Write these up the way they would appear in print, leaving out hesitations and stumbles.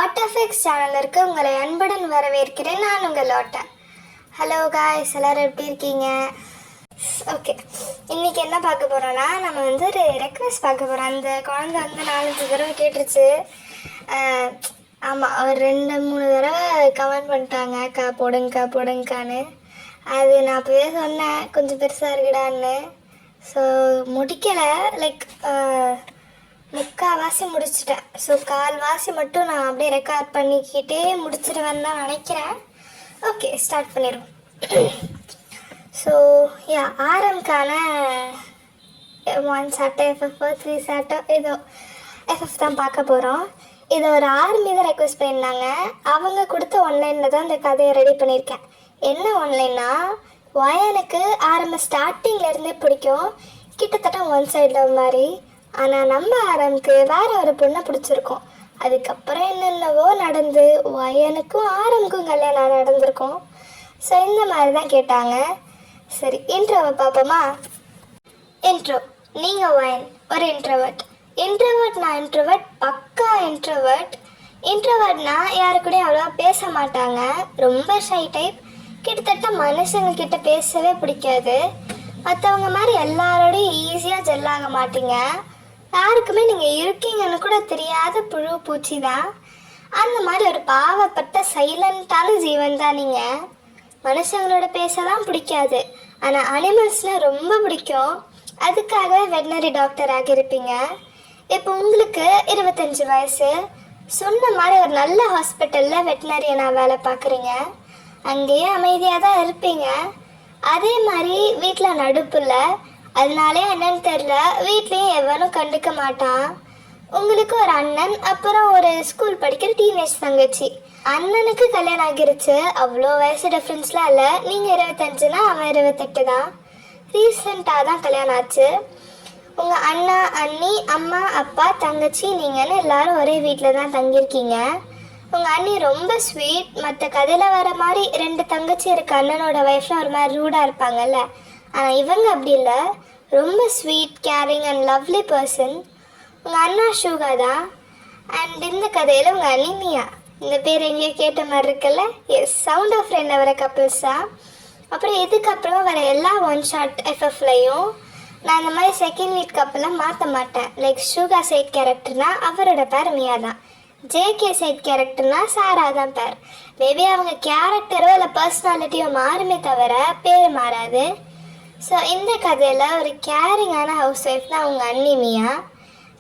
ஆர்ட்எஃப்எக்ஸ் சேனலிற்கு உங்களை அன்புடன் வரவேற்கிறேன். நான் உங்கள் ஆட்டா. ஹலோ காய்ஸ், எல்லோரும் எப்படி இருக்கீங்க? ஓகே, இன்றைக்கி என்ன பார்க்க போகிறோன்னா, நம்ம ஒரு ரெக்வெஸ்ட் பார்க்க போகிறோம். அந்த குழந்தை 4-5 தடவை கேட்டுருச்சு. ஆமாம், ஒரு 2-3 தடவை கமெண்ட் பண்ணிட்டாங்க, அக்கா போடுங்கக்கா போடுங்கக்கான்னு. அது நான் அப்போவே சொன்னேன், கொஞ்சம் பெருசாக இருக்குடான்னு. ஸோ முடிக்கலை, லைக் முக்கால்வாசி முடிச்சிட்டேன். ஸோ கால்வாசி மட்டும் நான் அப்படியே ரெக்கார்ட் பண்ணிக்கிட்டே முடிச்சிடுவேன்னு தான் நினைக்கிறேன். ஓகே, ஸ்டார்ட் பண்ணிடுவோம். ஸோ ஆரம்கான 1 சாப்டர் FF 3 சாப்டர் ஏதோ FF தான் பார்க்க போகிறோம். இதை ஒரு ஆர்மி தான் ரெக்வெஸ்ட் பண்ணியிருந்தாங்க. அவங்க கொடுத்த ஆன்லைனில் தான் இந்த கதையை ரெடி பண்ணியிருக்கேன். என்ன ஆன்லைன்னா, வயனுக்கு ஆரம்ப ஸ்டார்டிங்லேருந்தே பிடிக்கும், கிட்டத்தட்ட ஒன் சைட் லவ் மாதிரி. ஆனால் நம்ம ஆரம்புக்கு வேற ஒரு பொண்ணை பிடிச்சிருக்கோம். அதுக்கப்புறம் என்னென்னவோ நடந்து வயனுக்கும் ஆரம்புக்கும் கல்யாணம் நடந்திருக்கும். ஸோ இந்த மாதிரி தான் கேட்டாங்க. சரி, இன்ட்ரோவை பார்ப்போமா? இன்ட்ரோ. நீங்கள் வயன் ஒரு இன்ட்ரோவர்ட். நான் இன்ட்ரோவர்ட், பக்கா இன்ட்ரோவர்ட். இன்ட்ரோவர்ட்னா யாரு கூடயும் அவ்வளோவா பேச மாட்டாங்க, ரொம்ப ஷை டைப். கிட்டத்தட்ட மனுஷங்கக்கிட்ட பேசவே பிடிக்காது. மற்றவங்க மாதிரி எல்லாரோடையும் ஈஸியாக ஜெல்லாக மாட்டீங்க. யாருக்குமே நீங்கள் இருக்கீங்கன்னு கூட தெரியாத புழு பூச்சி தான். அந்த மாதிரி ஒரு பாவப்பட்ட சைலண்ட்டான ஜீவன் தான் நீங்கள். மனுஷங்களோட பேச தான் பிடிக்காது, ஆனால் அனிமல்ஸ்னால் ரொம்ப பிடிக்கும். அதுக்காகவே வெட்னரி டாக்டர் ஆகியிருப்பீங்க. இப்போ உங்களுக்கு 25 வயசு. சொன்ன மாதிரி ஒரு நல்ல ஹாஸ்பிட்டலில் வெட்னரியாக வேலை பார்க்குறீங்க. அங்கேயே அமைதியாக தான் இருப்பீங்க. அதே மாதிரி வீட்டில் நடுப்புல, அதனாலே என்னன்னு தெரில, வீட்லேயும் எவனும் கண்டுக்க மாட்டான். உங்களுக்கு ஒரு அண்ணன், அப்புறம் ஒரு ஸ்கூல் படிக்கிற டீனேஜ் தங்கச்சி. அண்ணனுக்கு கல்யாணம் ஆகிருச்சு, அவ்வளோ வயசு டிஃப்ரென்ஸ்லாம் இல்லை. நீங்கள் 25னா அவன் 28 தான். ரீசெண்டாக தான் கல்யாணம் ஆச்சு. உங்கள் அண்ணா, அண்ணி, அம்மா, அப்பா, தங்கச்சி, நீங்கன்னு எல்லாரும் ஒரே வீட்டில் தான் தங்கியிருக்கீங்க. உங்கள் அண்ணி ரொம்ப ஸ்வீட். மற்ற கதையில் வர மாதிரி 2 தங்கச்சி இருக்க அண்ணனோட ஒய்ஃப்லாம் ஒரு மாதிரி ரூடாக இருப்பாங்கல்ல, ஆனால் இவங்க அப்படி இல்லை. ரொம்ப sweet, carrying and lovely person. உங்கள் அண்ணா ஷூகா தான். அண்ட் இந்த கதையில் உங்கள் அண்ணி மியா. இந்த பேர் எங்கேயோ கேட்ட மாதிரி இருக்குல்ல? எஸ், சவுண்ட் ஆஃப் ரெண்டில் வர கப்பிள்ஸா. அப்புறம் இதுக்கப்புறம் வர எல்லா ஒன் ஷாட் FFலையும் நான் இந்த மாதிரி செகண்ட் லீட் கப்பெல்லாம் மாற்ற மாட்டேன். லைக் ஷூகா சைட் கேரக்டர்னால் அவரோட பேர் மியா தான். JK சைட் கேரக்டர்னா சாரா தான் பேர். மேபி அவங்க கேரக்டரோ இல்லை பர்சனாலிட்டியோ மாறுமே தவிர பேர் மாறாது. ஸோ இந்த கதையில் ஒரு கேரிங்கான ஹவுஸ் ஒய்ஃப் தான் உங்கள் அண்ணி மியா.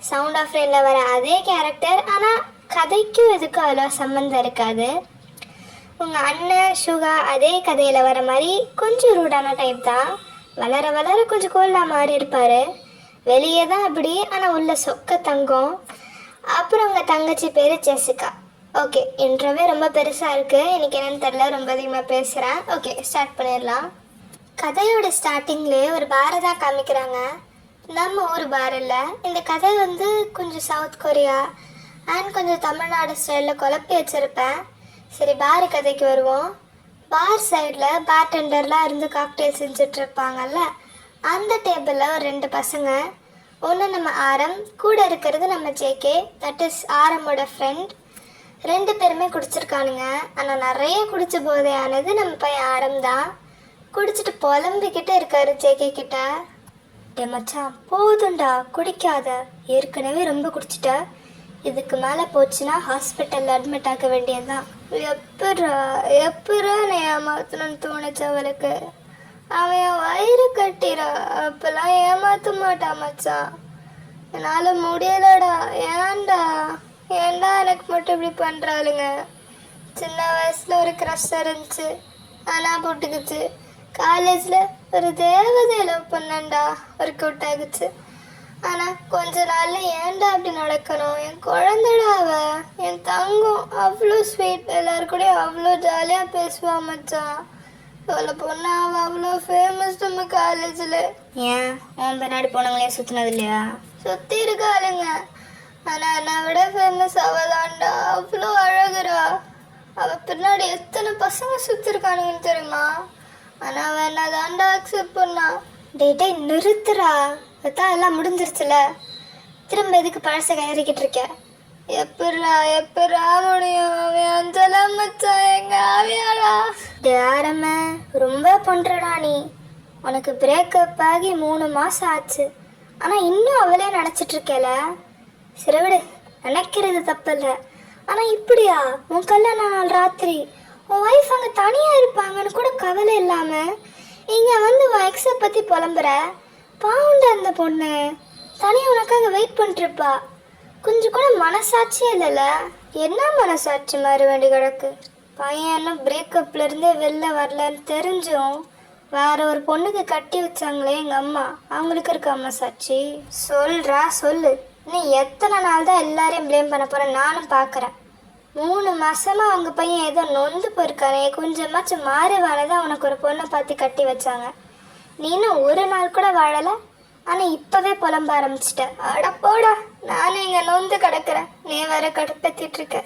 சவுண்ட் ஆஃப் ரெண்டில் வர அதே கேரக்டர், ஆனால் கதைக்கும் இதுக்கும் அவ்வளோ சம்மந்தம் இருக்காது. உங்கள் அண்ணன் ஷுகா அதே கதையில் வர மாதிரி கொஞ்சம் ரூடான டைப் தான். வளர வளர கொஞ்சம் கோல்டாக மாறி இருப்பார். வெளியே தான் அப்படி, ஆனால் உள்ள சொக்க தங்கம். அப்புறம் உங்கள் தங்கச்சி பேர் ஜெசிகா. ஓகே, இன்ட்ரோவே ரொம்ப பெருசாக இருக்குது, எனக்கு என்னென்னு தெரில, ரொம்ப அதிகமாக பேசுகிறேன். ஓகே, ஸ்டார்ட் பண்ணிடலாம். கதையோட ஸ்டார்டிங்லேயே ஒரு பாரை தான் காமிக்கிறாங்க. நம்ம ஊர் பார் இல்லை. இந்த கதை கொஞ்சம் சவுத் கொரியா அண்ட் கொஞ்சம் தமிழ்நாடு ஸ்டைலில் குழப்பி வச்சுருப்பேன். சரி, பார் கதைக்கு வருவோம். பார் சைடில் பார்டெண்டர்லாம் இருந்து காக்டெயில் செஞ்சிட்ருப்பாங்கல்ல, அந்த டேபிளில் ஒரு 2 பசங்க. ஒன்று நம்ம ஆரம், கூட இருக்கிறது நம்ம JK, தட் இஸ் ஆரமோட ஃப்ரெண்ட். 2 பேருமே குடிச்சிருக்கானுங்க. ஆனால் நிறைய குடிச்ச போதையானது நம்ம பையன் ஆரம் தான். குடிச்சிட்டு புலம்பிக்கிட்டே இருக்காரு JK கிட்ட. டே மச்சான், போதுண்டா, குடிக்காத, ஏற்கனவே ரொம்ப குடிச்சிட்ட, இதுக்கு மேலே போச்சுன்னா ஹாஸ்பிட்டலில் அட்மிட் ஆக வேண்டியதுதான். எப்பரா நீ ஏமாத்தணும்னு தோணுச்சு அவளுக்கு. அவன் என் வயிறு கட்டிடா, அப்பெல்லாம் ஏமாற்ற மாட்டான் மச்சான். என்னால் முடியலடா. ஏன்டா எனக்கு மட்டும் இப்படி பண்ணுறாளுங்க? சின்ன வயசில் ஒரு க்ரஷ் இருந்துச்சு, ஆனால் போட்டுக்குச்சு. காலேஜில் ஒரு தேவதையை லவ் பண்ணேன்டா, ஒர்க் அவுட் ஆகுச்சு. ஆனால் கொஞ்ச நாளில் ஏன்டா அப்படி நடக்கணும்? என் குழந்தைடா அவ, என் தங்கம், அவ்வளோ ஸ்வீட், எல்லாருக்கூடையும் அவ்வளோ ஜாலியாக பேசுவான் மச்சான். சொல்ல பொண்ணு அவள் அவ்வளோ ஃபேமஸ் நம்ம காலேஜில். ஏன் உன் பின்னாடி போனவங்களே சுற்றினது இல்லையா? சுற்றி இருக்காளுங்க, ஆனால் என்னை விட ஃபேமஸ் அவளாண்டா. அவ்வளோ அழகுறா. அவள் பின்னாடி எத்தனை பசங்க சுற்றிருக்கானுங்கன்னு தெரியுமா? ஆனால் அவன் என்ன தாண்டா அக்செப்ட் பண்ணா. டேட்டே நிறுத்துறா, அதான் எல்லாம் முடிஞ்சிருச்சுல, திரும்ப எதுக்கு பழசை கயறிக்கிட்டு இருக்க? எப்படா முடியும்? டே ஆரம்ப ரொம்ப பண்ணுறடா நீ. உனக்கு பிரேக்கப் ஆகி 3 மாதம் ஆச்சு, ஆனால் இன்னும் அவளே நினச்சிட்ருக்கல. சரி விடு, நினைக்கிறது தப்பில்ல. ஆனால் இப்படியா உன் கல்யாண நாள் ராத்திரி உன் ஒய்ஃப் அங்கே தனியாக இருப்பாங்கன்னு கூட கவலை இல்லாமல் இங்கே வந்து உன் எக்ஸை பற்றி புலம்புற. பாவுண்ட அந்த பொண்ணு தனியாக உனக்காக வெயிட் பண்ணிட்டுருப்பா. கொஞ்சம் கூட மனசாட்சியே இல்லைல்ல. என்ன மனசாட்சி மாற வேண்டி கிடக்கு? பையன் இன்னும் பிரேக்கப்லேருந்தே வெளில வரலன்னு தெரிஞ்சும் வேற ஒரு பொண்ணுக்கு கட்டி வச்சாங்களே எங்கள் அம்மா, அவங்களுக்கு இருக்க மனசாட்சி? சொல்கிறா சொல்லு. நீ எத்தனை நாள் தான் எல்லாரையும் ப்ளேம் பண்ண போகிறேன் நானும் பார்க்குறேன். 3 மாதமாக அவங்க பையன் ஏதோ நொந்து போயிருக்கானே, கொஞ்சமாச்சும் மாறுவானதான் உனக்கு ஒரு பொண்ணை பார்த்து கட்டி வச்சாங்க. நீ இன்னும் ஒரு நாள் கூட வாழலை, ஆனால் இப்போவே புலம்ப ஆரம்பிச்சிட்ட. அட போடா, நானும் இங்கே நொந்து கிடக்கிறேன், நீ வேற கடுப்பேற்றிட்டுருக்க.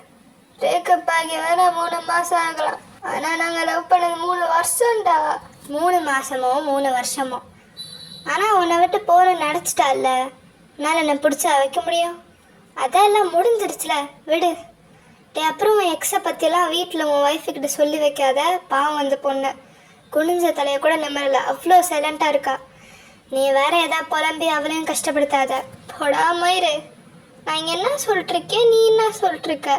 பிரேக்கப் ஆகி வேற 3 மாதம் ஆகலாம், ஆனால் நாங்கள் லவ் பண்ணது 3 வருஷம்டா. 3 மாதமோ 3 வருஷமோ, ஆனால் உன்னை விட்டு போகணும்னு நினச்சிட்டால, என்னால் என்னை பிடிச்சா வைக்க முடியும்? அதெல்லாம் முடிஞ்சிருச்சுல, விடு. அப்புறம் உன் எக்ஸை பற்றியெல்லாம் வீட்டில் உன் ஒய்ஃபுக்கிட்ட சொல்லி வைக்காத. பாவம் அந்த பொண்ணு குனிஞ்ச தலையை கூட நிம்மதில்லை, அவ்வளோ சைலண்ட்டாக இருக்கா. நீ வேற எதாவது புலம்பி அவளையும் கஷ்டப்படுத்தாத. போடாமயிரு. நான் இங்கே என்ன சொல்லிட்டுருக்கேன், நீ என்ன சொல்லிட்டுருக்க?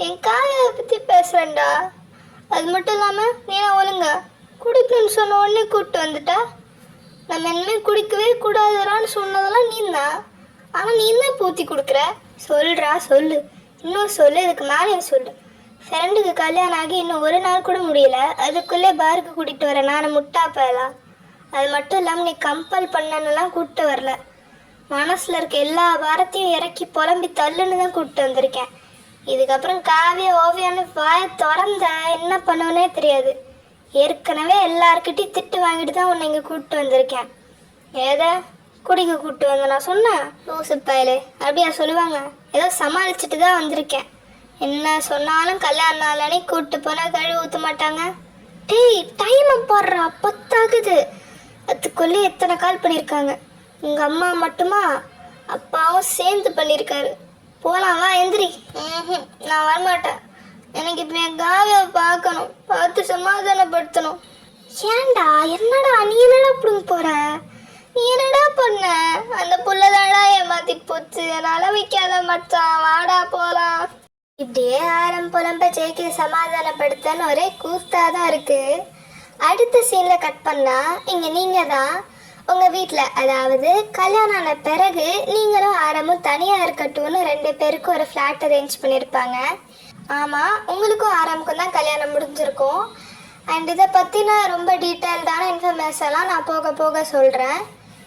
என் காயை பற்றி பேசுகிறேன்டா. அது மட்டும் இல்லாமல் நீ நான் ஒழுங்க குடிக்கணும்னு சொன்ன உடனே கூப்பிட்டு வந்துட்டா. நம்ம இனிமேல் குடிக்கவே கூடாதுறான்னு சொன்னதெல்லாம் நீ தான், ஆனால் நீ தான் பூத்தி கொடுக்குற. சொல்கிறா சொல்லு, இன்னும் சொல்லு, இதுக்கு மேலேயும் சொல்லு. ஃப்ரெண்டுக்கு கல்யாணம் ஆகி இன்னும் ஒரு நாள் கூட முடியல, அதுக்குள்ளே பாருக்கு கூட்டிகிட்டு வர நான் முட்டா போயலாம். அது மட்டும் இல்லாமல் நீ கம்பல் பண்ணலாம் கூப்பிட்டு வரல. மனசில் இருக்க எல்லா வாரத்தையும் இறக்கி புலம்பி தள்ளுன்னு தான் கூப்பிட்டு வந்திருக்கேன். இதுக்கப்புறம் காவிய ஓவியான்னு வாயை திறந்த என்ன பண்ணுவனே தெரியாது. ஏற்கனவே எல்லார்கிட்டையும் திட்டு வாங்கிட்டு தான் உன்னை இங்கே கூப்பிட்டு வந்திருக்கேன். ஏதோ குடிக்க கூப்பிட்டு வந்த நான் சொன்னேன்? லூசு பயலே, அப்படியா சொல்லுவாங்க? ஏதோ சமாளிச்சுட்டு தான் வந்திருக்கேன். என்ன சொன்னாலும் கல்யாண நாளானே கூப்பிட்டு போனால் கழுவி ஊற்ற மாட்டாங்க. டேய், டைமை போடுறா, 10 ஆகுது. அதுக்குள்ளே எத்தனை கால் பண்ணியிருக்காங்க. உங்கள் அம்மா மட்டுமா, அப்பாவும் சேர்ந்து பண்ணியிருக்காரு. போகலாம் வா, எந்திரி. நான் வரமாட்டேன். எனக்கு இப்போ என் காவியை பார்க்கணும், பார்த்து சமாதானப்படுத்தணும். ஏன்டா, என்னடா நீ என்னடா பிடுங்க போகிற? நீ என்னடா பண்ண? அந்த புள்ளதாடா ஏமாத்தி போச்சு, என்னால் வைக்காத மச்சான், வாடா போகலாம். இப்படியே புலம்ப ஜெய்க்கு சமாதானப்படுத்தன்னு ஒரே கூத்தாதான் இருக்கு. அடுத்த சீனில் கட் பண்ணால் இங்கே நீங்கள் தான் உங்கள் வீட்டில், அதாவது கல்யாணம் ஆன பிறகு நீங்களும் ஆரமும் தனியாக இருக்கட்டும்னு 2 பேருக்கும் ஒரு ஃப்ளாட் அரேஞ்ச் பண்ணியிருப்பாங்க. ஆமாம், உங்களுக்கும் ஆரமுக்கும் தான் கல்யாணம் முடிஞ்சிருக்கும். அண்ட் இதை பற்றின ரொம்ப டீட்டெயில்டான இன்ஃபர்மேஷன்லாம் நான் போக போக சொல்கிறேன்.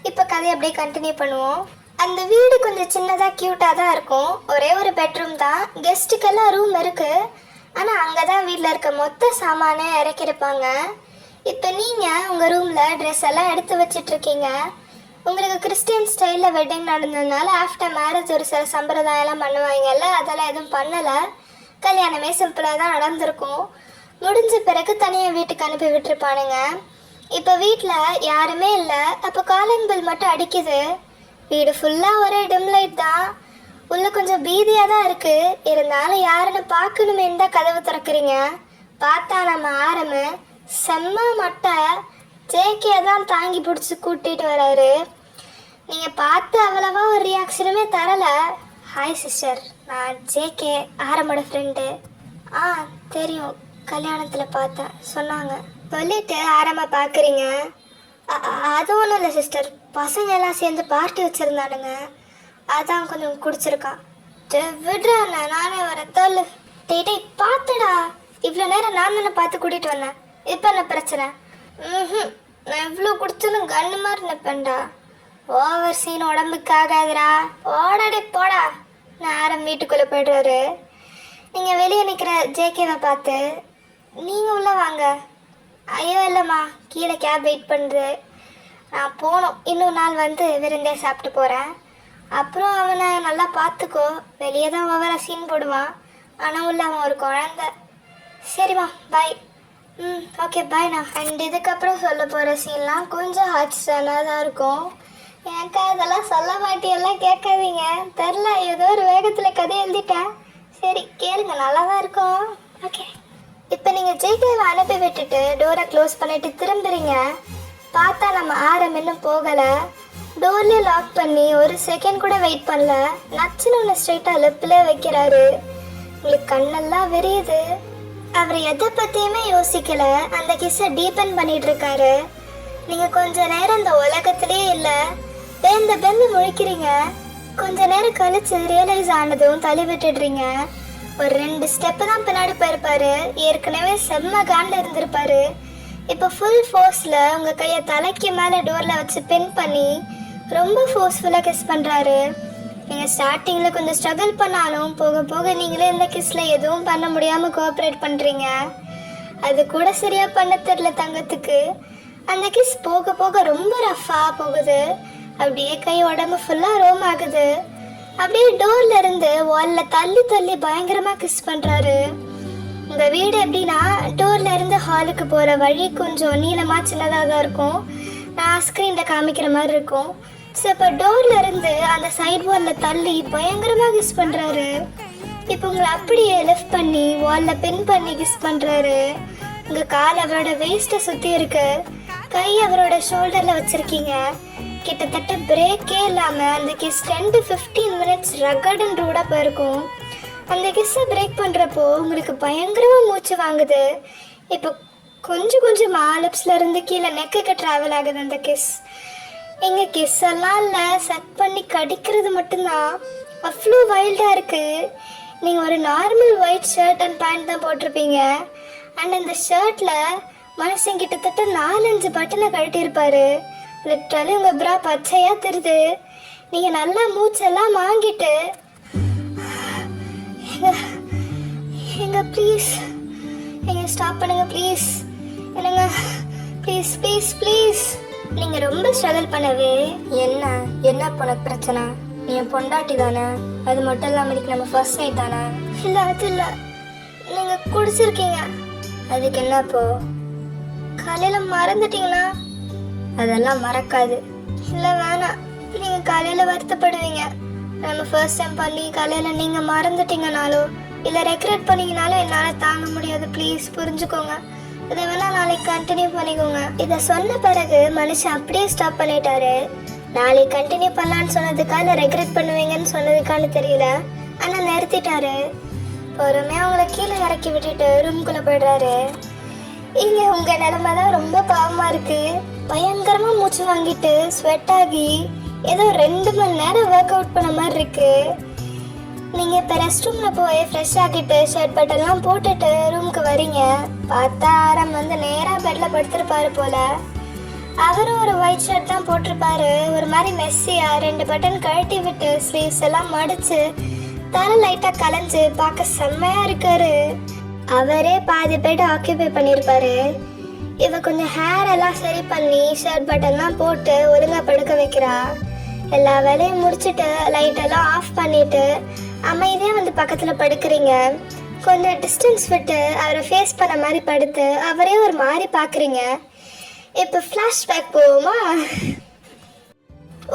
இப்போ கதையை அப்படியே கண்டினியூ பண்ணுவோம். அந்த வீடு கொஞ்சம் சின்னதாக க்யூட்டாக தான் இருக்கும். ஒரே ஒரு பெட்ரூம் தான், கெஸ்ட்டுக்கெல்லாம் ரூம் இருக்குது. ஆனால் அங்கே தான் வீட்டில் இருக்க மொத்த சாமானே இறக்கியிருப்பாங்க. இப்போ நீங்கள் உங்கள் ரூமில் ட்ரெஸ் எல்லாம் எடுத்து வச்சிட்ருக்கீங்க. உங்களுக்கு கிறிஸ்டியன் ஸ்டைலில் வெட்டிங் நடந்ததுனால ஆஃப்டர் மேரேஜ் ஒரு சில சம்பிரதாயம்லாம் பண்ணுவாங்கல்ல, அதெல்லாம் எதுவும் பண்ணலை. கல்யாணமே சிம்பிளாக தான் நடந்திருக்கும். முடிஞ்ச பிறகு தனியாக வீட்டுக்கு அனுப்பி விட்டுருப்பானுங்க. இப்போ வீட்டில் யாருமே இல்லை. அப்போ காலிங் பில் மட்டும் அடிக்குது. வீடு ஃபுல்லாக ஒரே டிம் லைட் தான். உள்ளே கொஞ்சம் பீதியாக தான் இருக்குது. இருந்தாலும் யாருன்னு பார்க்கணுமே தான் கதவு திறக்கிறீங்க. பார்த்தா நம்ம ஆரம்பு செம்ம மட்டை ஜேகே தான் தாங்கி பிடிச்சி கூட்டிகிட்டு வராரு. நீங்கள் பார்த்து அவ்வளவா ஒரு ரியாக்ஷனுமே தரலை. ஹாய் சிஸ்டர், நான் ஜேகே, ஆரம்போட ஃப்ரெண்டு. தெரியும், கல்யாணத்தில் பார்த்தேன் சொன்னாங்க. சொல்லிட்டு ஆரம்ப பார்க்குறீங்க. அது ஒன்றும் இல்லை சிஸ்டர், பசங்க எல்லாம் சேர்ந்து பார்ட்டி வச்சுருந்தானுங்க, அதான் கொஞ்சம் குடிச்சிருக்கான். விடுறா, நானே வரேன் தோல். டே பார்த்துடா, இவ்வளோ நேரம் நான் தானே பார்த்து கூட்டிகிட்டு வந்தேன். இப்போ என்ன பிரச்சனை? நான் இவ்வளோ குடிச்சாலும் கண்ணு மாதிரி நிற்பேன்டா. ஓவர் சீன் உடம்புக்கு ஆகாதுடா. ஓடாடே போடா. நான் ஆரம் வீட்டுக்குள்ளே போய்டுவாரு. நீங்கள் வெளியே நிற்கிற ஜேகேவை பார்த்து நீங்கள் உள்ளே வாங்க. ஐயோ இல்லைம்மா, கீழே கேப் வெயிட் பண்ணுது, நான் போகணும். இன்னொரு நாள் வந்து விருந்தே சாப்பிட்டு போகிறேன். அப்புறம் அவனை நல்லா பார்த்துக்கோ. வெளியே தான் ஓவரா சீன் போடுவான், ஆனால் உள்ள அவன் ஒரு குழந்த. சரிம்மா, பாய். ஓகே பாய்ண்ணா. அண்ட் இதுக்கப்புறம் சொல்ல போகிற சீன்லாம் கொஞ்சம் ஹாட்ஸ்டானாக தான் இருக்கும். எனக்கு அதெல்லாம் சொல்ல மாட்டியெல்லாம் கேட்காதீங்க. தெரில, ஏதோ ஒரு வேகத்தில் கதை எழுதிட்டேன். சரி கேளுங்க, நல்லா தான் இருக்கும். ஓகே, இப்போ நீங்கள் ஜேகேவை அனுப்பி விட்டுட்டு டோரை க்ளோஸ் பண்ணிட்டு திரும்புறீங்க. பார்த்தா நம்ம ஆரம் இன்னும் போகலை. டோர்லேயே லாக் பண்ணி ஒரு செகண்ட் கூட வெயிட் பண்ணல. நச்சுன்னு ஒன்று ஸ்ட்ரைட்டாக லிப்பில் வைக்கிறாரு. உங்களுக்கு கண்ணெல்லாம் விரியுது. அவர் எதை பற்றியுமே யோசிக்கல. அந்த கிஸ்ஸை டீப்பன் பண்ணிட்டு இருக்காரு. நீங்கள் கொஞ்ச நேரம் இந்த உலகத்திலே இல்லை. பெந்து முழிக்கிறீங்க. கொஞ்ச நேரம் கழிச்சு ரியலைஸ் ஆனதும் தள்ளி விட்டுடுறீங்க. ஒரு 2 ஸ்டெப்பு தான் பின்னாடி போயிருப்பாரு. ஏற்கனவே செம்ம காண்டில் இருந்திருப்பாரு. இப்போ ஃபுல் ஃபோர்ஸில் உங்கள் கையை தலைக்கு மேலே டோரில் வச்சு பின் பண்ணி ரொம்ப ஃபோர்ஸ்ஃபுல்லாக கிஸ் பண்ணுறாரு. நீங்கள் ஸ்டார்டிங்கில் கொஞ்சம் ஸ்ட்ரகிள் பண்ணாலும் போக போக நீங்களே இந்த கிஸ்ஸில் எதுவும் பண்ண முடியாமல் கோஆப்ரேட் பண்ணுறீங்க. அது கூட சரியாக பண்ண தெரில தங்கத்துக்கு. அந்த கிஸ் போக போக ரொம்ப ரஃப்பாக போகுது. அப்படியே கை உடம்பு ஃபுல்லாக ரோம் ஆகுது. அப்படியே டோர்ல இருந்து வால்ல தள்ளி தள்ளி பயங்கரமாக கிஸ் பண்ணுறாரு. உங்கள் வீடு எப்படின்னா டோர்ல இருந்து ஹாலுக்கு போகிற வழி கொஞ்சம் நீளமாக சின்னதாக தான் இருக்கும். நான் ஸ்க்ரீனில் காமிக்கிற மாதிரி இருக்கும். ஸோ இப்போ டோர்ல இருந்து அந்த சைட் வாலில் தள்ளி பயங்கரமாக கிஸ் பண்ணுறாரு. இப்போ உங்களை அப்படியே லிஃப்ட் பண்ணி வாலில் பின் பண்ணி கிஸ் பண்ணுறாரு. உங்கள் கால் அவரோட வேஸ்ட்டை சுற்றி இருக்கு. கை அவரோட ஷோல்டரில் வச்சுருக்கீங்க. கிட்டத்தட்ட பிரேக்கே இல்லாமல் அந்த kiss 10 to 15 minutes rugged and ரூடாக போயிருக்கும். அந்த கிஸ்ஸை பிரேக் பண்ணுறப்போ உங்களுக்கு பயங்கரமாக மூச்சு வாங்குது. இப்போ கொஞ்சம் கொஞ்சமாக லிப்ஸில் இருந்து கீழே நெக்குக்கு ட்ராவல் ஆகுது அந்த கிஸ். இங்கே கிஸ் எல்லாம் இல்லை, செட் பண்ணி கடிக்கிறது மட்டும்தான். அவ்வளோ வைல்டாக இருக்குது. நீங்கள் ஒரு normal white shirt and pant தான் போட்டிருப்பீங்க. அண்ட் அந்த ஷர்ட்டில் மனுஷன் கிட்டத்தட்ட 4-5 பட்டனை கழட்டியிருப்பாரு. லிட்ரலி உங்கள் ப்ரா பச்சையாக தெரியுது. நீங்கள் நல்லா மூச்செல்லாம் வாங்கிட்டு எங்க ப்ளீஸ் எங்க ஸ்டாப் பண்ணுங்க ப்ளீஸ், என்னங்க ப்ளீஸ் ப்ளீஸ் ப்ளீஸ். நீங்கள் ரொம்ப ஸ்ட்ரகிள் பண்ணவே என்ன உனக்கு பிரச்சனை? நீ என் பொண்டாட்டி தானே? அது மட்டும் இல்லாமல் இதுக்கு நம்ம ஃபர்ஸ்ட் நைட் தானே? இல்லை அது இல்லை, நீங்கள் குடிச்சிருக்கீங்க. அதுக்கு என்ன இப்போ? காலையில் மறந்துட்டீங்களா? அதெல்லாம் மறக்காது. இல்லை வேணாம், நீங்கள் காலையில் வருத்தப்படுவீங்க. நம்ம ஃபர்ஸ்ட் டைம் பண்ணி காலையில் நீங்கள் மறந்துட்டீங்கனாலோ இல்லை ரெக்ரெட் பண்ணிங்கனாலும் என்னால் தாங்க முடியாது. ப்ளீஸ் புரிஞ்சுக்கோங்க. இதை வேணால் நாளைக்கு கண்டினியூ பண்ணிக்கோங்க. இதை சொன்ன பிறகு மனுஷன் அப்படியே ஸ்டாப் பண்ணிட்டாரு. நாளைக்கு கண்டினியூ பண்ணலான்னு சொன்னதுக்காக இல்லை ரெக்ரெட் பண்ணுவீங்கன்னு சொன்னதுக்கான்னு தெரியல, ஆனால் நிறுத்திட்டாரு. பொறுமையாக அவங்கள கீழே இறக்கி விட்டுட்டு ரூம்குள்ளே போய்டுறாரு. இங்கே உங்கள் நிலைமை தான் ரொம்ப பாவமாக இருக்குது. பயங்கரமாக மூச்சு வாங்கிட்டு ஸ்வெட் ஆகி ஏதோ 2 மணி நேரம் ஒர்க் அவுட் பண்ண மாதிரி இருக்குது. நீங்கள் இப்போ ரெஸ்ட் ரூமில் போய் ஃப்ரெஷ் ஆகிட்டு ஷர்ட் பட்டெல்லாம் போட்டுட்டு ரூமுக்கு வரீங்க. பார்த்தா ஆரம் வந்து நேராக பெட்டில் படுத்துருப்பாரு போல். அவரும் ஒரு ஒயிட் ஷர்ட் தான் போட்டிருப்பாரு. ஒரு மாதிரி மெஸ்ஸியாக 2 பட்டன் கழட்டி விட்டு ஸ்லீவ்ஸ் எல்லாம் மடித்து தலை லைட்டாக கலைஞ்சு பார்க்க செம்மையாக இருக்காரு. அவரே பாதி பேட்டை ஆக்கியபை பண்ணியிருப்பாரு. இவ கொஞ்சம் ஹேர் எல்லாம் சரி பண்ணி ஷர்ட் பட்டன்லாம் போட்டு ஒழுங்காக படுக்க வைக்கிறா. எல்லா வேலையும் முடிச்சுட்டு லைட்டெல்லாம் ஆஃப் பண்ணிவிட்டு அமைதியாக வந்து பக்கத்தில் படுக்கிறீங்க. கொஞ்சம் டிஸ்டன்ஸ் விட்டு அவரை ஃபேஸ் பண்ண மாதிரி படுத்து அவரே ஒரு மாதிரி பார்க்குறீங்க. இப்போ ஃப்ளாஷ்பேக் போவோமா?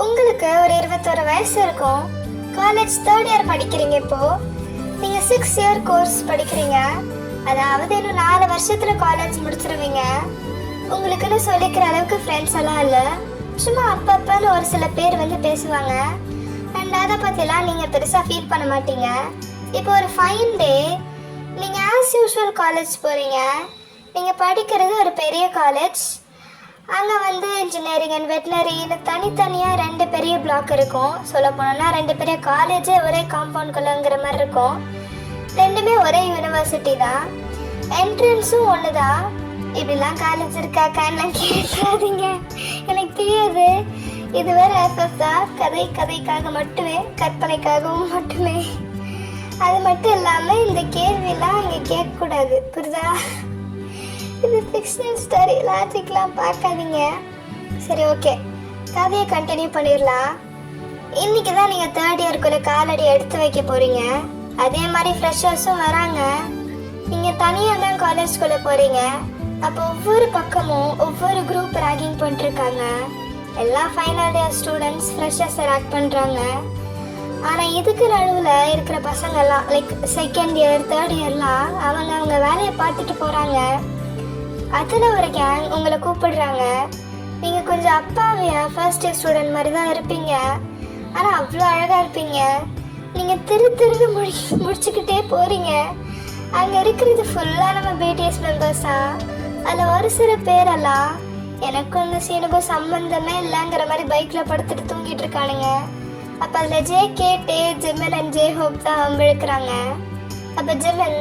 உங்களுக்கு ஒரு 21 வயசு இருக்கும். காலேஜ் 3rd இயர் படிக்கிறீங்க. இப்போது நீங்கள் 6 இயர் கோர்ஸ் படிக்கிறீங்க. அதாவது இன்னும் 4 வருஷத்தில் காலேஜ் முடிச்சிருவீங்க. உங்களுக்குன்னு சொல்லிக்கிற அளவுக்கு ஃப்ரெண்ட்ஸ் எல்லாம் இல்லை. சும்மா அப்பப்போன்னு ஒரு சில பேர் வந்து பேசுவாங்க. அண்ட் அதை பற்றிலாம் நீங்கள் பெருசாக ஃபீல் பண்ண மாட்டீங்க. இப்போ ஒரு ஃபைன் டே நீங்கள் ஆஸ் யூஷுவல் காலேஜ் போகிறீங்க. நீங்கள் படிக்கிறது ஒரு பெரிய காலேஜ். அங்கே வந்து இன்ஜினியரிங் அண்ட் வெட்டினரின்னு தனித்தனியாக 2 பெரிய பிளாக் இருக்கும். சொல்ல போனோம்னா 2 பெரிய காலேஜே ஒரே காம்பவுண்ட்குள்ளங்கிற மாதிரி இருக்கும். 2மே ஒரே யூனிவர்சிட்டி தான். என்ட்ரன்ஸும் ஒன்று தான். இப்படிலாம் காலேஜ் இருக்காக்கான்னு கேட்காதீங்க, எனக்கு தெரியாது. இது வேறு எஃப்எஃப் தான். கதைக்காக மட்டுமே, கற்பனைக்காகவும் மட்டுமே. அது மட்டும் இல்லாமல் இந்த கேள்வியெல்லாம் இங்கே கேட்கக்கூடாது, புரியுதா? இது ஃபிக்ஷனல் ஸ்டோரி, லாஜிக்லாம் பார்க்காதீங்க. சரி, ஓகே, கதையை கண்டினியூ பண்ணிடலாம். இன்றைக்கி தான் நீங்கள் 3rd இயருக்குள்ளே காலடி எடுத்து வைக்க போகிறீங்க. அதே மாதிரி ஃப்ரெஷர்ஸும் வராங்க. நீங்கள் தனியாக தான் காலேஜ்குள்ளே போகிறீங்க. அப்போ ஒவ்வொரு பக்கமும் ஒவ்வொரு குரூப் ராகிங் பண்ணிட்டுருக்காங்க. எல்லா ஃபைனல் இயர் ஸ்டூடெண்ட்ஸ் ஃப்ரெஷர்ஸை ராக் பண்ணுறாங்க. ஆனால் இதுக்கு நடுவில் இருக்கிற பசங்கள்லாம் லைக் செகண்ட் இயர் தேர்ட் இயர்லாம் அவங்க வேலையை பார்த்துட்டு போகிறாங்க. அதில் ஒரு கேங் உங்களை கூப்பிடுறாங்க. நீங்கள் கொஞ்சம் அப்பாவியா ஃபர்ஸ்ட் இயர் ஸ்டூடெண்ட் மாதிரி தான் இருப்பீங்க, ஆனால் அவ்வளோ அழகாக இருப்பீங்க. நீங்கள் திருன்னு முடிச்சுக்கிட்டே போகிறீங்க. அங்கே இருக்கிறது ஃபுல்லாக நம்ம பிடிஎஸ் மெம்பர்ஸா. அதில் ஒரு சில பேரெல்லாம் எனக்கும் இந்த சீனுக்கும் சம்மந்தமே இல்லைங்கிற மாதிரி பைக்கில் படுத்துட்டு தூங்கிட்டு இருக்கானுங்க. அப்போ அதில் ஜே கேட்டு ஜிமன் அண்ட் ஜே ஹோப் தான் வம்பிழுக்கிறாங்க. அப்போ ஜிமன்,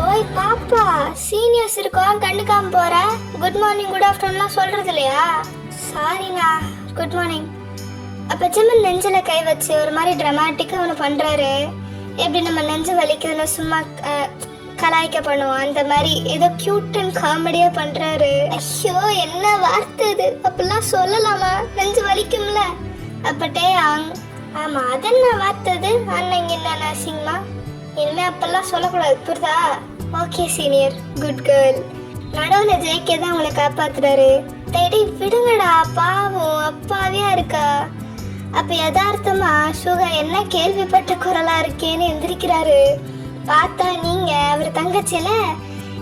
ஓய் பாப்பா, சீனியர்ஸ் இருக்கோம் கண்டுக்காம போற, குட் மார்னிங் குட் ஆஃப்டர்நூன்லாம் சொல்றது இல்லையா? சாரிண்ணா, குட் மார்னிங். அப்போ ஜிமன் நெஞ்சில் கை வச்சு ஒரு மாதிரி ட்ராமாட்டிக்காக ஒன்று பண்ணுறாரு. எப்படி நம்ம நெஞ்சு வலிக்குதுன்னு சும்மா கலாய்க்க பண்ணுவோம் அந்த மாதிரி ஏதோ கியூட் அண்ட் காமெடியாக பண்ணுறாரு. ஐயோ என்ன வார்த்தை இது, அப்படிலாம் சொல்லலாமா? நெஞ்சு வலிக்கும்ல. அப்பட்டே ஆமாம் அதென்ன வார்த்தை இது, அண்ணன் என்ன நர்சிங்மா, இனிமே அப்பெல்லாம் சொல்லக்கூடாது புரிதா? Okay senior, good girl. நடுவில் ஜெயிக்கே தான் உங்களை காப்பாத்துறாரு. டேடி விடுங்கடா, பாவம் அப்பாவியா இருக்கா. அப்ப யதார்த்தமா சுகா என்ன கேள்விப்பட்ட குரலா இருக்கேன்னு எந்திரிக்கிறாரு. பார்த்தா நீங்க அவர் தங்கச்சியில.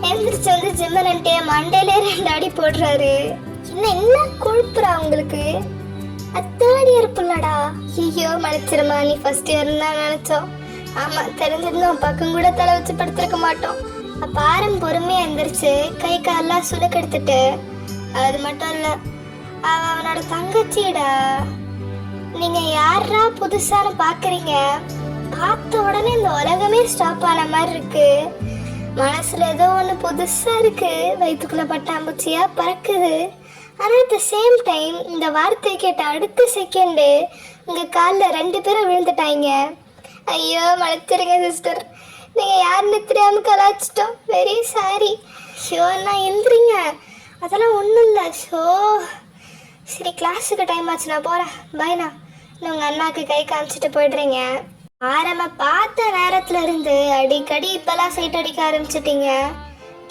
எந்திரிச்சு வந்து ஜிம்மன்ட்டே மண்டையில 2 அடி போடுறாரு. என்ன கொழுப்புறா உங்களுக்கு? தேர்ட் இயர் புள்ளடா. ஐயோ மன்னிச்சிருமா, நீ ஃபர்ஸ்ட் இயர் தான் நினைச்சோம். ஆமா தெரிஞ்சிருந்தோம் பக்கம் கூட தலை வச்சு படுத்திருக்க மாட்டோம். அப்ப ஆரம் பொறுமையா எந்திரிச்சு கை காலெல்லாம் சுடுக்கெடுத்துட்டு, அது மட்டும் இல்ல அவனோட தங்கச்சிடா. நீங்க யாரா புதுசான்னு பாக்குறீங்க? பார்த்த உடனே இந்த உலகமே ஸ்டாப் ஆன மாதிரி இருக்கு. மனசுல ஏதோ ஒண்ணு புதுசா இருக்கு, வயிற்றுக்குள்ள பட்டாம்பூச்சியா பறக்குது. ஆனா அட் த சேம் டைம் இந்த வார்த்தை கேட்ட அடுத்த செகண்டு உங்க காலில் 2 பேரும் விழுந்துட்டாங்க. ஐயோ மன்னிச்சிருங்க சிஸ்டர், நீங்க யாருன்னு தெரியாம கலாச்சிட்டோம், வெரி சாரி. ஷோ நான் எந்திரிங்க, அதெல்லாம் ஒன்றும் இல்லை. ஷோ சரி கிளாஸுக்கு டைம் ஆச்சு, நான் போகிறேன், பாய்ண்ணா. உங்கள் அண்ணாக்கு கை காமிச்சிட்டு போய்ட்றீங்க. ஆரம்ப பார்த்த நேரத்துல இருந்து அடிக்கடி இப்போல்லாம் சைட் அடிக்க ஆரம்பிச்சிட்டிங்க.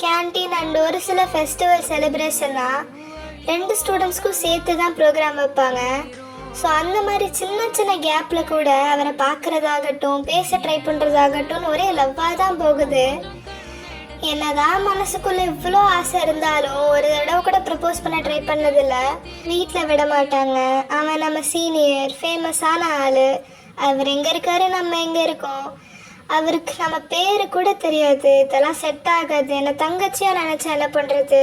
கேன்டீன் அண்ட் ஒரு சில ஃபெஸ்டிவல் செலிப்ரேஷன்லாம் 2 ஸ்டூடெண்ட்ஸ்க்கும் சேர்த்து தான் ப்ரோக்ராம் வைப்பாங்க. ஸோ அந்த மாதிரி சின்ன சின்ன கேப்பில் கூட அவரை பார்க்குறதாகட்டும் பேச ட்ரை பண்ணுறதாகட்டும் ஒரே லவ்வாக தான் போகுது. என்னதான் மனசுக்குள்ள இவ்வளோ ஆசை இருந்தாலும் ஒரு தடவை கூட ப்ரப்போஸ் பண்ண ட்ரை பண்ணதில்லை. வீட்டில் விட மாட்டாங்க. அவன் நம்ம சீனியர், ஃபேமஸான ஆள். அவர் எங்கே இருக்காரு, நம்ம எங்கே இருக்கோம், அவருக்கு நம்ம பேர் கூட தெரியாது. இதெல்லாம் செட் ஆகாது. என்னை தங்கச்சியாக நினச்சா என்ன பண்ணுறது?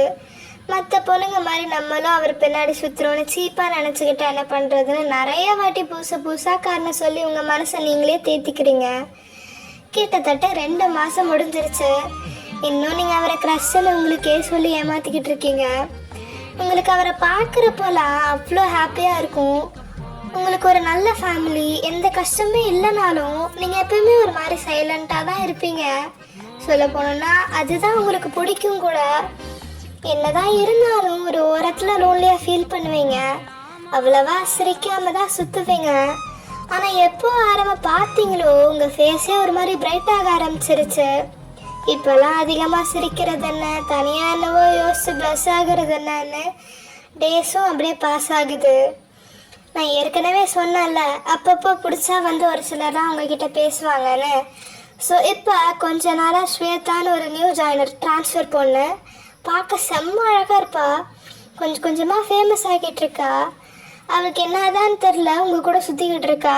மற்ற பொண்ணுங்க மாதிரி நம்மளும் அவர் பின்னாடி சுற்றுறோன்னு சீப்பாக நினச்சிக்கிட்டா என்ன பண்ணுறதுன்னு நிறைய வாட்டி புதுசாக காரணம் சொல்லி உங்கள் மனசை நீங்களே தேத்திக்கிறீங்க. கிட்டத்தட்ட 2 மாதம் முடிஞ்சிருச்சு. இன்னும் நீங்கள் அவரை க்ரஷ்ஷில் உங்களுக்கே சொல்லி ஏமாற்றிக்கிட்டு இருக்கீங்க. உங்களுக்கு அவரை பார்க்குறப்போலாம் அவ்வளோ ஹாப்பியாக இருக்கும். உங்களுக்கு ஒரு நல்ல ஃபேமிலி, எந்த கஷ்டமே இல்லைனாலும் நீங்கள் எப்பயுமே ஒரு மாதிரி சைலண்ட்டாக தான் இருப்பீங்க. சொல்ல போனோன்னா அதுதான் உங்களுக்கு பிடிக்கும் கூட. என்னதான் இருந்தாலும் ஒரு ஓரத்தில் லோன்லியாக ஃபீல் பண்ணுவீங்க. அவ்வளவா சிரிக்காமல் தான் சுற்றுவீங்க. ஆனால் எப்போ ஆரம்ப பார்த்தீங்களோ உங்கள் ஃபேஸே ஒரு மாதிரி பிரைட்டாக ஆரம்பிச்சிருச்சு. இப்போல்லாம் அதிகமாக சிரிக்கிறது என்ன, தனியாக என்னவோ யோசிச்சு ப்ளஸ் ஆகுறது என்னன்னு டேஸும் அப்படியே பாஸ் ஆகுது. நான் ஏற்கனவே சொன்னேன்ல, அப்பப்போ பிடிச்சா வந்து ஒரு சிலர்லாம் அவங்கக்கிட்ட பேசுவாங்கன்னு. ஸோ இப்போ கொஞ்ச நாளாக ஸ்வேதான்னு ஒரு நியூ ஜாயினர் ட்ரான்ஸ்ஃபர் பொண்ணு பார்க்க செம்ம அழகாக இருப்பா. கொஞ்சம் கொஞ்சமாக ஃபேமஸ் ஆகிட்டு இருக்கா. அவளுக்கு என்னதான்னு தெரில, உங்கள் கூட சுற்றிக்கிட்டு இருக்கா.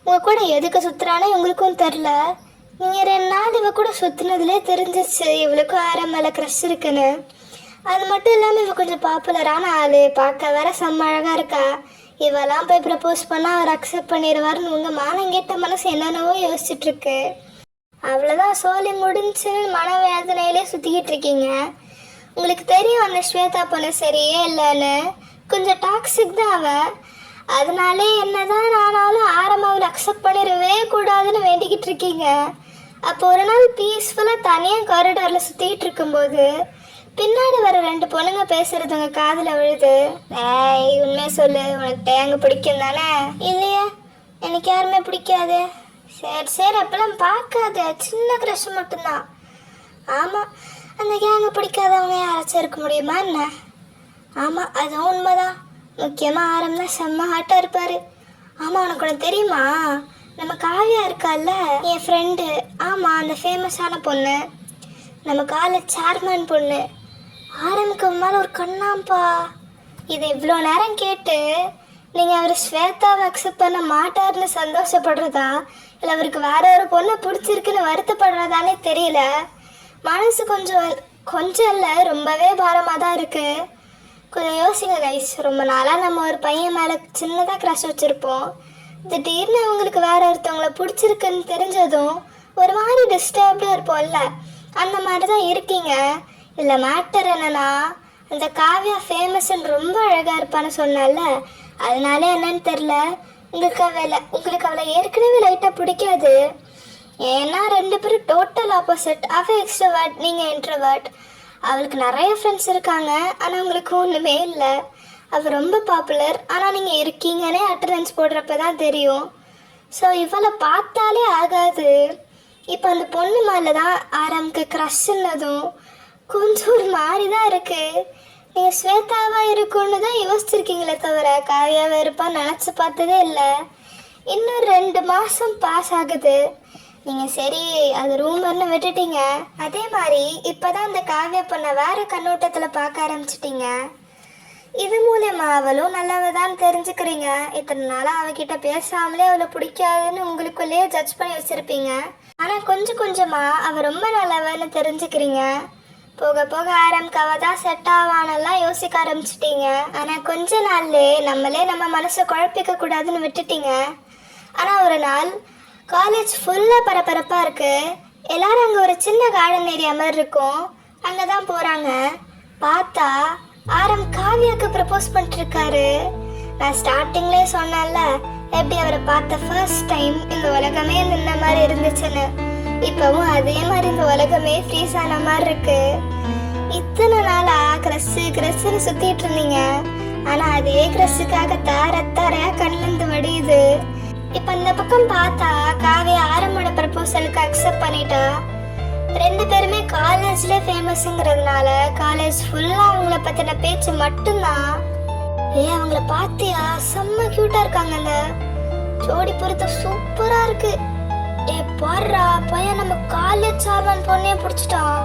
உங்கள் கூட எதுக்கு சுற்றுறானே உங்களுக்கும் தெரில. நீங்கள் 2 நாள் இவ கூட சுற்றுனதுலே தெரிஞ்சிச்சு இவளுக்கும் மேலே க்ரஷ் இருக்குன்னு. அது மட்டும் இல்லாமல் இவ கொஞ்சம் பாப்புலரான ஆள், பார்க்க வேற செம்ம அழகாக இருக்கா. இவெல்லாம் போய் ப்ரப்போஸ் பண்ணால் அவர் அக்செப்ட் பண்ணிடுவார்னு உங்கள் மானங்கேட்ட மனசு என்னென்னவோ யோசிச்சுட்ருக்கு. அவ்வளோதான், சோலி முடிஞ்சு மனவேதனையிலே சுற்றிக்கிட்டு இருக்கீங்க. உங்களுக்கு தெரியும் அந்த ஸ்வேதா பொண்ணு சரியே இல்லைன்னு, கொஞ்சம் டாக்ஸிக் தான் அவன். அதனாலே என்னதான் ஆனாலும் ஆரம்பவில் அக்செப்ட் பண்ணிடவே கூடாதுன்னு வேண்டிக்கிட்டு இருக்கீங்க. அப்போ ஒரு நாள் பீஸ்ஃபுல்லாக தனியாக காரிடாரில் சுற்றிக்கிட்டு இருக்கும்போது பின்னாடி வர 2 பொண்ணுங்க பேசுறது உங்கள் காதில் விழுது. ஏய் உண்மையை சொல்லு, உனக்கு டேங்க பிடிக்கும் தானே? இல்லையா, எனக்கு யாருமே பிடிக்காது. சரி சரி அப்பெல்லாம் பார்க்காத, சின்ன க்ரஷ் மட்டும்தான். ஆமாம், அந்த கேங்க பிடிக்காதவங்க யாராச்சும் இருக்க முடியுமா என்ன? ஆமாம் அதுவும் உண்மைதான். முக்கியமாக ஆரம்பம் செம்ம ஹாட்டாக இருப்பார். ஆமாம் உனக்கு ஒன்று தெரியுமா, நம்ம காவியா இருக்கால்ல, என் ஃப்ரெண்டு. ஆமாம், அந்த ஃபேமஸான பொண்ணு, நம்ம காலேஜ் சேர்மன் பொண்ணு. ஆரம்பிக்க மேலே ஒரு கண்ணாம்பா. இதை இவ்வளோ நேரம் கேட்டு நீங்கள் அவர் ஸ்வேதாவை அக்செப்ட் பண்ண மாட்டார்னு சந்தோஷப்படுறதா, இல்லை அவருக்கு வேற ஒரு பொண்ணை பிடிச்சிருக்குன்னு வருத்தப்படுறதானே தெரியல. மனசு கொஞ்சம் இல்லை, ரொம்பவே பாரமாக தான் இருக்குது. கொஞ்சம் யோசிங்க கைஸ். ரொம்ப நாளாக நம்ம ஒரு பையன் மேலே சின்னதாக க்ரஷ் வச்சுருப்போம். திடீர்னு அவங்களுக்கு வேற ஒருத்தவங்களை பிடிச்சிருக்குன்னு தெரிஞ்சதும் ஒரு மாதிரி டிஸ்டர்ப்டாக இருப்போம்ல, அந்த மாதிரி தான் இருக்கீங்க. இல்லை மேட்டர் என்னன்னா, அந்த காவியா ஃபேமஸ்ன்னு ரொம்ப அழகாக இருப்பான்னு சொன்னால, அதனால என்னன்னு தெரில, உங்களுக்கு அவளை ஏற்கனவே லைட்டாக பிடிக்காது. ஏன்னா 2 பேரும் டோட்டல் ஆப்போசிட். அவள் எக்ஸ்ட்ரோவர்ட், நீங்கள் இன்ட்ரோவர்ட். அவளுக்கு நிறைய ஃப்ரெண்ட்ஸ் இருக்காங்க, ஆனால் உங்களுக்கு ஒன்றுமே இல்லை. அவள் ரொம்ப பாப்புலர், ஆனால் நீங்கள் இருக்கீங்கன்னே அட்டண்டன்ஸ் போடுறப்ப தான் தெரியும். ஸோ இவளை பார்த்தாலே ஆகாது. இப்போ அந்த பொண்ணு மேலே தான் ஆரம்பிக்க க்ரஷ்ன்னதும் கொஞ்சம் ஒரு மாதிரி தான் இருக்குது. நீங்கள் ஸ்வேதாவாக இருக்குன்னு தான் யோசிச்சிருக்கீங்களே தவிர காவியாவை இருப்பான்னு நினச்சி பார்த்ததே இல்லை. இன்னும் 2 மாதம் பாஸ் ஆகுது. நீங்கள் சரி அது ரூமர்னு விட்டுட்டீங்க. அதே மாதிரி இப்போ தான் அந்த காவியா பொண்ணை வேறு கண்ணோட்டத்தில் பார்க்க ஆரம்பிச்சிட்டிங்க. இது மூலமா அவளும் நல்லவ தான் தெரிஞ்சுக்கிறீங்க. இத்தனை நாளாக அவகிட்ட பேசாமலே அவளை பிடிக்காதுன்னு உங்களுக்குள்ளேயே ஜட்ஜ் பண்ணி வச்சுருப்பீங்க. ஆனால் கொஞ்சம் கொஞ்சமாக அவள் ரொம்ப நல்லவன்னு தெரிஞ்சுக்கிறீங்க. போக போக அவள் தான் செட் ஆவானெல்லாம் யோசிக்க ஆரம்பிச்சிட்டீங்க. ஆனால் கொஞ்ச நாள்லே நம்ம மனசை குழப்பிக்க கூடாதுன்னு விட்டுட்டீங்க. ஆனால் ஒரு நாள் காலேஜ் ஃபுல்லாக பரபரப்பாக இருக்குது. எல்லாரும் அங்கே ஒரு சின்ன கார்டன் ஏரியா மாதிரி இருக்கும், அங்கே தான் போகிறாங்க. பார்த்தா காவியாவுக்கு ப்ரப்போஸ் பண்ணிட்டுருக்காரு. நான் ஸ்டார்டிங்லேயே சொன்னேன்ல, எப்படி அவரை பார்த்த ஃபர்ஸ்ட் டைம் இந்த உலகமே நின்ன மாதிரி இருந்துச்சுன்னு. இப்போவும் அதே மாதிரி இந்த உலகமே ஃப்ரீஸ் ஆன மாதிரி இருக்கு. இத்தனை நாளாக க்ரஸ்ஸுன்னு சுற்றிட்டு இருந்தீங்க, ஆனால் அதே க்ரஸ்ஸுக்காக தாரையா கண்ணிலேருந்து வடியுது. இப்போ இந்த பக்கம் பார்த்தா காவியா ஆரம்போட ப்ரப்போசலுக்கு அக்செப்ட் பண்ணிட்டா. 2 பேருமே காலேஜ்ல ஃபேமஸ்ங்கிறதுனால காலேஜ் ஃபுல்லாக அவங்கள பற்றின பேச்சு மட்டும்தான். அவங்கள பார்த்தியா, செம்ம க்யூட்டாக இருக்காங்க. அந்த ஜோடி பொறுத்த சூப்பராக இருக்கு. பாடுறா பையன் நம்ம காலேஜ் சார்மன் பொண்ணையே பிடிச்சிட்டான்.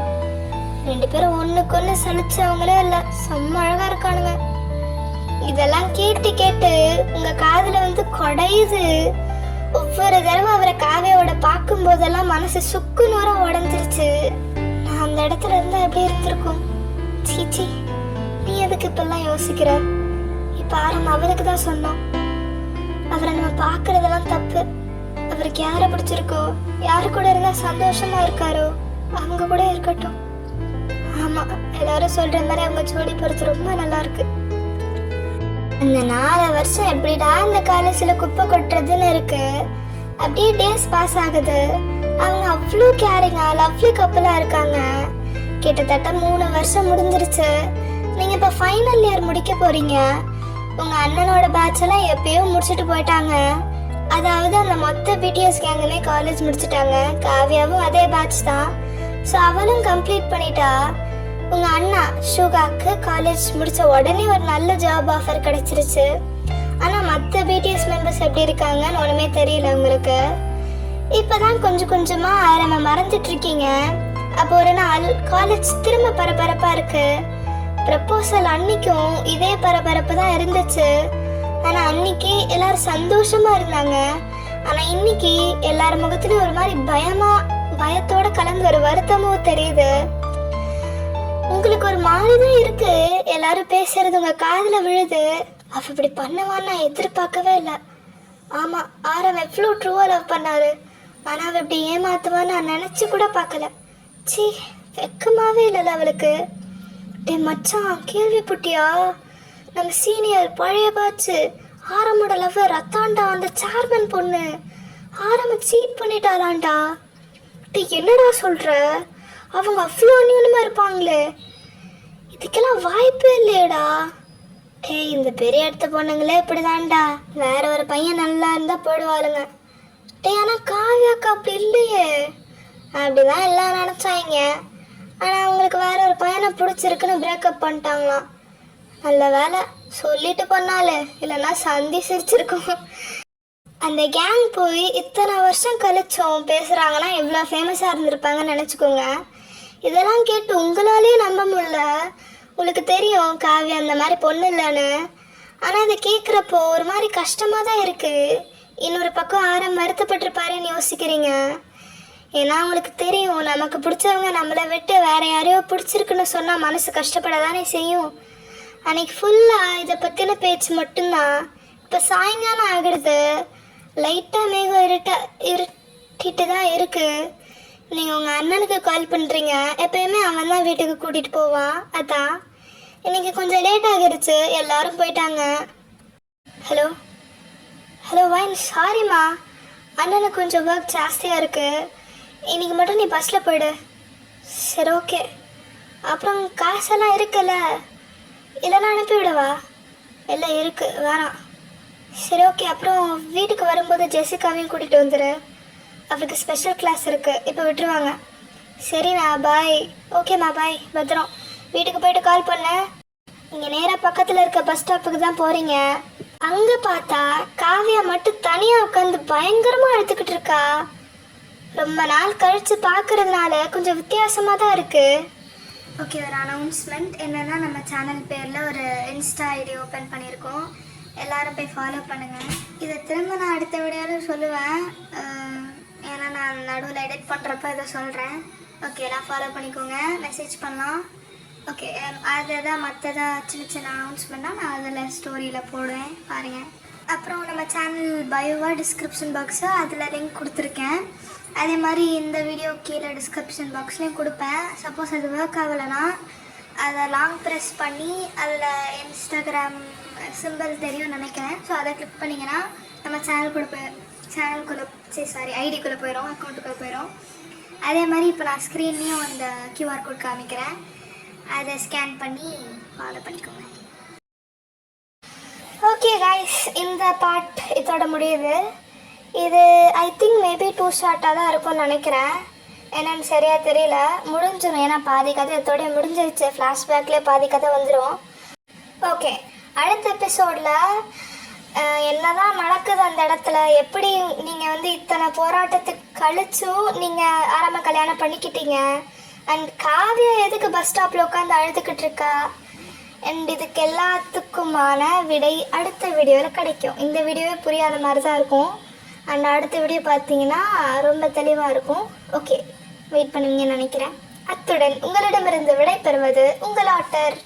2 பேரும் ஒன்றுக்கு ஒன்று சலிச்சவங்களே இல்லை, செம்ம அழகாக இருக்கானுங்க. இதெல்லாம் கேட்டு கேட்டு உங்கள் காதில் கொடையுது. ஒவ்வொரு தடவை அவரை காவியாவோட பார்க்கும் போதெல்லாம் மனசு சுக்கு நூறாக உடஞ்சிருச்சு. நான் அந்த இடத்துல இருந்தால் எப்படி இருந்திருக்கும்? சீச்சி, நீ எதுக்கு இப்பெல்லாம் யோசிக்கிற? இப்போ அவளுக்கு தான் சொன்னோம். அவரை நம்ம பார்க்கறதெல்லாம் தப்பு. அவருக்கு யாரை பிடிச்சிருக்கோ, யாரு கூட இருந்தால் சந்தோஷமா இருக்காரோ அவங்க கூட இருக்கட்டும். ஆமாம், எல்லாரும் சொல்கிற மாதிரி அவங்க ஜோடி பொறுத்து ரொம்ப நல்லா இருக்கு. அந்த 4 வருஷம் எப்படிடா இந்த காலேஜில் குப்பை கொட்டுறதுன்னு இருக்கு. அப்படியே டேஸ் பாஸ் ஆகுது. அவங்க அவ்வளோ கேரிங்காக லவ்லி கப்பலாக இருக்காங்க. கிட்டத்தட்ட 3 வருஷம் முடிஞ்சிருச்சு. நீங்கள் இப்போ ஃபைனல் இயர் முடிக்க போகிறீங்க. உங்கள் அண்ணனோட பேட்ச் எல்லாம் எப்பயோ முடிச்சுட்டு போயிட்டாங்க. அதாவது அந்த மொத்த பிடிஎஸ் கேங்குமே காலேஜ் முடிச்சுட்டாங்க. காவியாவும் அதே பேட்ச் தான். ஸோ அவளும் கம்ப்ளீட் பண்ணிட்டா. உங்கள் அண்ணா ஷுகாக்கு காலேஜ் முடித்த உடனே ஒரு நல்ல ஜாப் ஆஃபர் கிடச்சிருச்சு. ஆனால் மற்ற பிடிஎஸ் மெம்பர்ஸ் எப்படி இருக்காங்கன்னு ஒன்றுமே தெரியல உங்களுக்கு. இப்போ தான் கொஞ்சம் கொஞ்சமாக நம்ம மறந்துட்டுருக்கீங்க. அப்போ ஒரு நாள் காலேஜ் திரும்ப பரபரப்பாக இருக்குது. ப்ரப்போசல் அன்னைக்கும் இதே பரபரப்பு தான் இருந்துச்சு. ஆனால் அன்னைக்கு எல்லாரும் சந்தோஷமாக இருந்தாங்க. ஆனால் இன்னைக்கு எல்லார் முகத்துலையும் ஒரு மாதிரி பயத்தோட கலந்து ஒரு வருத்தமும் தெரியுது. உங்களுக்கு ஒரு மாதிரி தான் இருக்கு. எல்லாரும் பேசுறது உங்க காதுல விழுது. அவ இப்படி பண்ணுவான்னு நான் எதிர்பார்க்கவே இல்லை. ஆமா, எவ்வளோ ட்ரூவா லவ் பண்ணாரு. ஆனா அவ இப்படி ஏமாத்துவான்னு நான் நினைச்சு கூட பார்க்கல. சீ, வெக்கமாவே இல்லைல்ல அவளுக்கு. டே மச்சான், கேள்விப்பட்டியா? நம்ம சீனியர் பழைய பாச்சு ஆரம்போட லவ்வர் ரத்தாண்டா, அந்த சேர்மன் பொண்ணு சீட் பண்ணிட்டாளாண்டா. டே என்னடா சொல்ற? அவங்க அவ்வளோ அந்யூனமாக இருப்பாங்களே, இதுக்கெல்லாம் வாய்ப்பே இல்லையடா. டேய், இந்த பெரிய இடத்த பொண்ணுங்களே இப்படிதான்டா. வேற ஒரு பையன் நல்லா இருந்தால் போயிடுவாளுங்க. டேய், ஆனால் காவியாக்கா அப்படி இல்லையே. அப்படிதான் எல்லாம் நினச்சாங்க. ஆனால் அவங்களுக்கு வேற ஒரு பையனை பிடிச்சிருக்குன்னு பிரேக்கப் பண்ணிட்டாங்களாம். நல்ல வேலை சொல்லிட்டு பண்ணாலே, இல்லைன்னா சந்தி சிரிச்சிருக்கோம். அந்த கேங் போய் இத்தனை வருஷம் கழிச்சோம் பேசுகிறாங்கன்னா எவ்வளோ ஃபேமஸாக இருந்திருப்பாங்கன்னு நினச்சிக்கோங்க. இதெல்லாம் கேட்டு உங்களாலேயே நம்ப முடியல. உங்களுக்கு தெரியும் காவியா அந்த மாதிரி பொண்ணு இல்லைன்னு. ஆனால் அதை கேட்குறப்போ ஒரு மாதிரி கஷ்டமாக தான் இருக்குது. இன்னொரு பக்கம் ஆரம் வருத்தப்பட்டிருப்பாருன்னு யோசிக்கிறீங்க. ஏன்னா உங்களுக்கு தெரியும் நமக்கு பிடிச்சவங்க நம்மளை விட்டு வேற யாரையோ பிடிச்சிருக்குன்னு சொன்னால் மனசு கஷ்டப்பட தானே செய்யும். அன்னைக்கு ஃபுல்லாக இதை பற்றின பேச்சு மட்டும்தான். இப்போ சாயங்காலம் ஆகிடுது, லைட்டாக மேகம் இருட்டிட்டு தான் இருக்குது. நீங்கள் உங்கள் அண்ணனுக்கு கால் பண்ணுறீங்க. எப்பயுமே அவன் தான் வீட்டுக்கு கூட்டிகிட்டு போவான். அதான் இன்னைக்கு கொஞ்சம் லேட் ஆகிருச்சு, எல்லாரும் போயிட்டாங்க. ஹலோ ஹலோ வைன், சாரிம்மா, அண்ணனுக்கு கொஞ்சம் ஒர்க் ஜாஸ்தியாக இருக்குது. இன்னைக்கு மட்டும் நீ பஸ்ஸில் போயிடு. சரி ஓகே. அப்புறம் காசெல்லாம் இருக்குல்ல, இல்லைன்னா அனுப்பிவிடவா? எல்லாம் இருக்குது, வேணாம். சரி ஓகே. அப்புறம் வீட்டுக்கு வரும்போது ஜெசிகாவையும் கூட்டிகிட்டு வந்துடு. அவருக்கு ஸ்பெஷல் கிளாஸ் இருக்குது, இப்போ விட்டுருவாங்க. சரிண்ணா, பாய். ஓகேம்மா, பாய், பத்திரம். வீட்டுக்கு போயிட்டு கால் பண்ண. நீங்கள் நேராக பக்கத்தில் இருக்க பஸ் ஸ்டாப்புக்கு தான் போகிறீங்க. அங்கே பார்த்தா காவியா மட்டும் தனியாக உட்காந்து பயங்கரமாக அழுத்துக்கிட்டு இருக்கா. ரொம்ப நாள் கழித்து பார்க்குறதுனால கொஞ்சம் வித்தியாசமாக தான் இருக்குது. ஓகே, ஒரு அனௌன்ஸ்மெண்ட் என்னென்னா, நம்ம சேனல் பேரில் ஒரு இன்ஸ்டா ஐடி ஓப்பன் பண்ணியிருக்கோம். எல்லோரும் போய் ஃபாலோ பண்ணுங்கள். இதை திரும்ப நான் அடுத்த வீடியோவில் சொல்லுவேன். ஏன்னா நான் நடுவில் எடிட் பண்ணுறப்ப இதை சொல்கிறேன். ஓகே, எல்லாம் ஃபாலோ பண்ணிக்கோங்க, மெசேஜ் பண்ணலாம். ஓகே, அதுதான் மற்றதான் சின்ன சின்ன அனௌன்ஸ்மெண்ட்டாக நான் அதில் ஸ்டோரியில் போடுவேன், பாருங்கள். அப்புறம் நம்ம சேனல் பயோவா டிஸ்கிரிப்ஷன் பாக்ஸு, அதில் லிங்க் கொடுத்துருக்கேன். அதே மாதிரி இந்த வீடியோ கீழே டிஸ்கிரிப்ஷன் பாக்ஸ்லேயும் கொடுப்பேன். சப்போஸ் அது ஒர்க் ஆகலைன்னா அதை லாங் ப்ரெஸ் பண்ணி அதில் இன்ஸ்டாகிராம் சிம்பிள் தெரியும் நினைக்கிறேன். ஸோ அதை கிளிக் பண்ணிங்கன்னா நம்ம ஐடிக்குள்ளே போயிடும், அக்கௌண்ட்டுக்குள்ளே போயிடும். அதே மாதிரி இப்போ நான் ஸ்க்ரீன்லேயும் அந்த QR கோட் காமிக்கிறேன், அதை ஸ்கேன் பண்ணி ஃபாலோ பண்ணிக்கோங்க. ஓகே கைஸ், இந்த பார்ட் இதோட முடியுது. இது ஐ திங்க் மேபி 2 ஷார்ட்டாக தான் இருக்கும்னு நினைக்கிறேன். என்னன்னு சரியாக தெரியல. முடிஞ்சிடும், ஏன்னா பாதி கதை இதோடய முடிஞ்சிருச்சு. ஃப்ளாஷ்பேக்லேயே பாதி கதை வந்துடும். ஓகே, அடுத்த எபிசோடில் என்னதான் நடக்குது அந்த இடத்துல, எப்படி நீங்கள் வந்து இத்தனை போராட்டத்துக்கு கழிச்சும் நீங்கள் ஆரம்ப கல்யாணம் பண்ணிக்கிட்டீங்க, அண்ட் காவியா எதுக்கு பஸ் ஸ்டாப்பில் உட்காந்து அழுதுகிட்டு இருக்கா, அண்ட் இதுக்கு எல்லாத்துக்குமான விடை அடுத்த வீடியோவில் கிடைக்கும். இந்த வீடியோவே புரியாத மாதிரி தான் இருக்கும். அண்ட் அடுத்த வீடியோ பார்த்தீங்கன்னா ரொம்ப தெளிவாக இருக்கும். ஓகே, வெயிட் பண்ணுவீங்கன்னு நினைக்கிறேன். அத்துடன் உங்களிடமிருந்து விடை பெறுவது உங்கள் ஆட்டர்.